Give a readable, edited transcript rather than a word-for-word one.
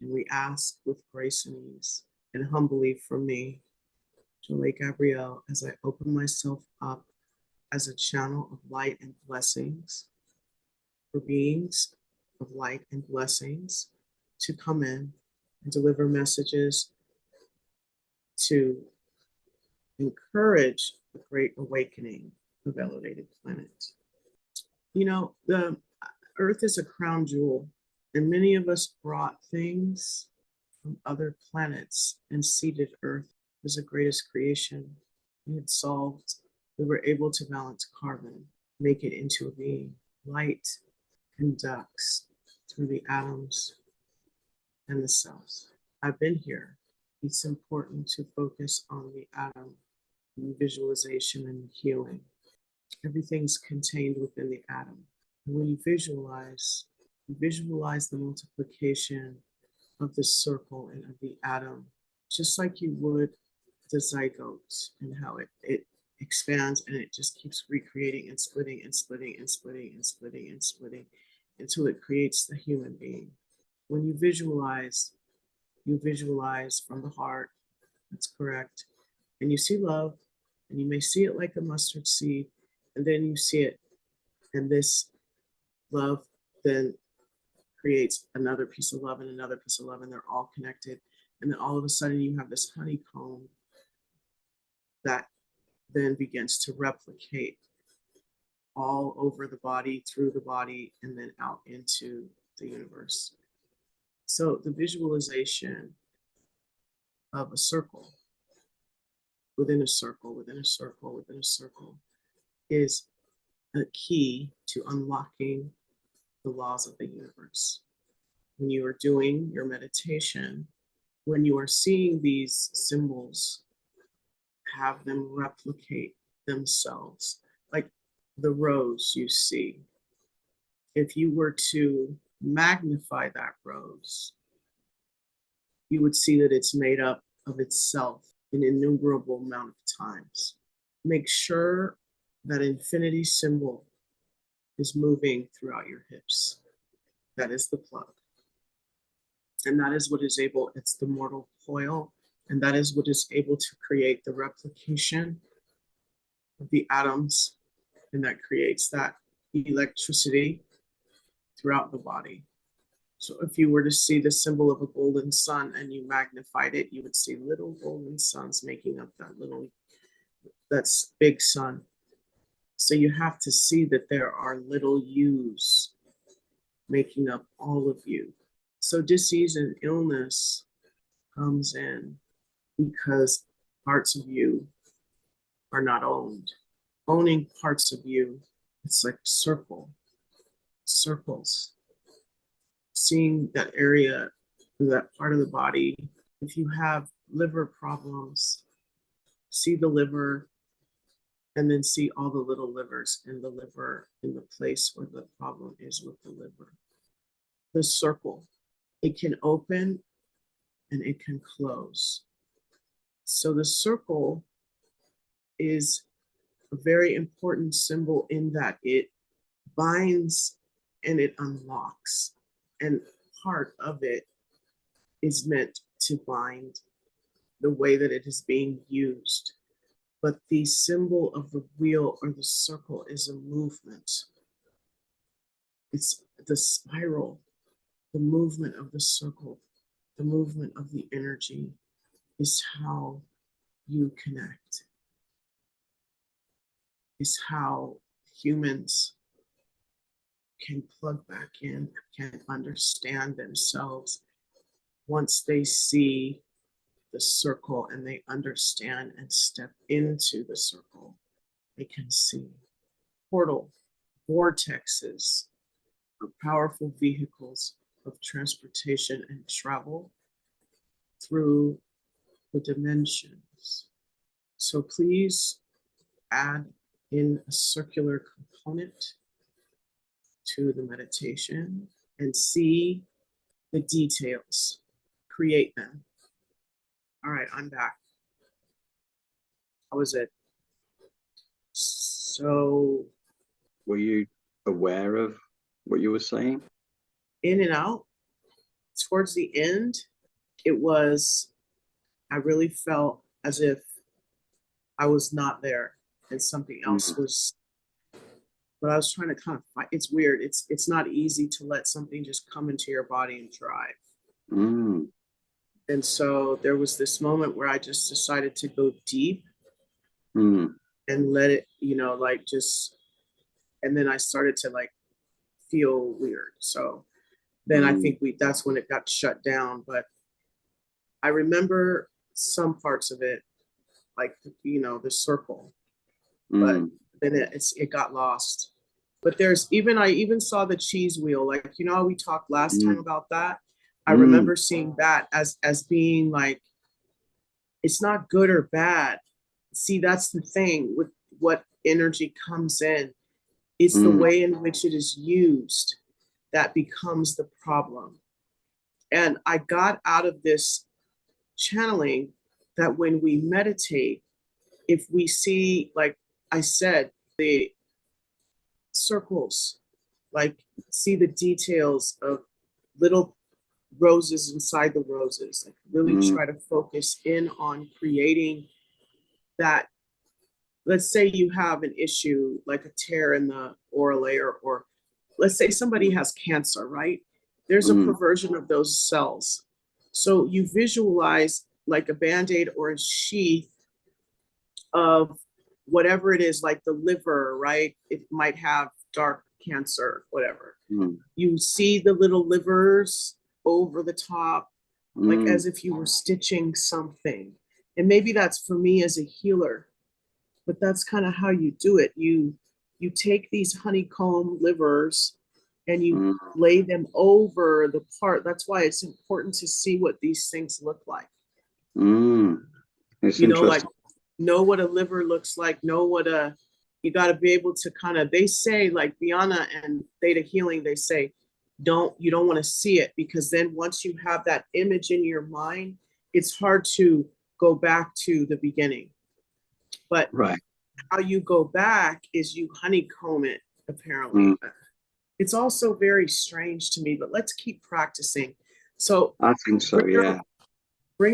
And we ask with grace and ease and humbly from me, Jole Gabrielle, as I open myself up as a channel of light and blessings for beings of light and blessings to come in and deliver messages to encourage the great awakening of elevated planet. You know, the Earth is a crown jewel, and many of us brought things from other planets and seeded Earth as the greatest creation. We were able to balance carbon, make it into a being. Light conducts through the atoms and the cells. I've been here. It's important to focus on the atom, and visualization and healing. Everything's contained within the atom. And when you visualize the multiplication of the circle and of the atom, just like you would the zygote and how it expands and it just keeps recreating and splitting and splitting and splitting and splitting and splitting until it creates the human being. When you visualize from the heart, that's correct. And you see love, and you may see it like a mustard seed, and then you see it, and this love then creates another piece of love and another piece of love, and they're all connected. And then all of a sudden you have this honeycomb that then begins to replicate all over the body, through the body, and then out into the universe. So the visualization of a circle within a circle, within a circle, within a circle is a key to unlocking the laws of the universe. When you are doing your meditation, when you are seeing these symbols, have them replicate themselves, like the rose you see. If you were to magnify that rose, you would see that it's made up of itself an innumerable amount of times. Make sure that infinity symbol is moving throughout your hips. That is the plug. And that is what is able, it's the mortal coil, and that is what is able to create the replication of the atoms, and that creates that electricity throughout the body. So if you were to see the symbol of a golden sun and you magnified it, you would see little golden suns making up that's big sun. So you have to see that there are little yous making up all of you. So disease and illness comes in because parts of you are not owned. Owning parts of you, it's like circles. Seeing that area, that part of the body. If you have liver problems, see the liver and then see all the little livers in the liver in the place where the problem is with the liver. The circle, it can open and it can close. So the circle is a very important symbol in that it binds and it unlocks. And part of it is meant to bind the way that it is being used. But the symbol of the wheel or the circle is a movement. It's the spiral, the movement of the circle, the movement of the energy is how you connect, is how humans can plug back in, can understand themselves once they see the circle and they understand and step into the circle. They can see portal vortexes are powerful vehicles of transportation and travel through the dimensions. So please add in a circular component to the meditation and see the details, create them. All right, I'm back. How was it? So, were you aware of what you were saying? in and out. towards the end, I really felt as if I was not there and something else was, but I was trying to kind of fight. It's weird. It's not easy to let something just come into your body and drive. Mm. And so there was this moment where I just decided to go deep Mm. and let it, like just, and then I started to like feel weird. So then I think that's when it got shut down. But I remember some parts of it, like, the circle, but Mm. then it got lost. But I even saw the cheese wheel, like, how we talked last time Mm. about that. I Mm. remember seeing that as being like, it's not good or bad. See, that's the thing with what energy comes in. It's the Mm. way in which it is used that becomes the problem. And I got out of this channeling that when we meditate, if we see, like I said, the circles, like see the details of little roses inside the roses, like really Mm. try to focus in on creating that. Let's say you have an issue like a tear in the oral layer, or let's say somebody has cancer, right? There's a Mm. perversion of those cells. So you visualize like a band-aid or a sheath of whatever it is, like the liver, right? It might have dark cancer, whatever. Mm. You see the little livers over the top, like Mm. as if you were stitching something. And maybe that's for me as a healer, but that's kind of how you do it. You take these honeycomb livers and you Mm. lay them over the part. That's why it's important to see what these things look like. Mm. It's Like interesting. know what a liver looks like, you got to be able to kind of, they say like Biana and Theta Healing, they say, you don't want to see it, because then once you have that image in your mind, it's hard to go back to the beginning. But Right. how you go back is you honeycomb it, apparently. Mm. It's also very strange to me, but let's keep practicing. So I think so, bring your yeah.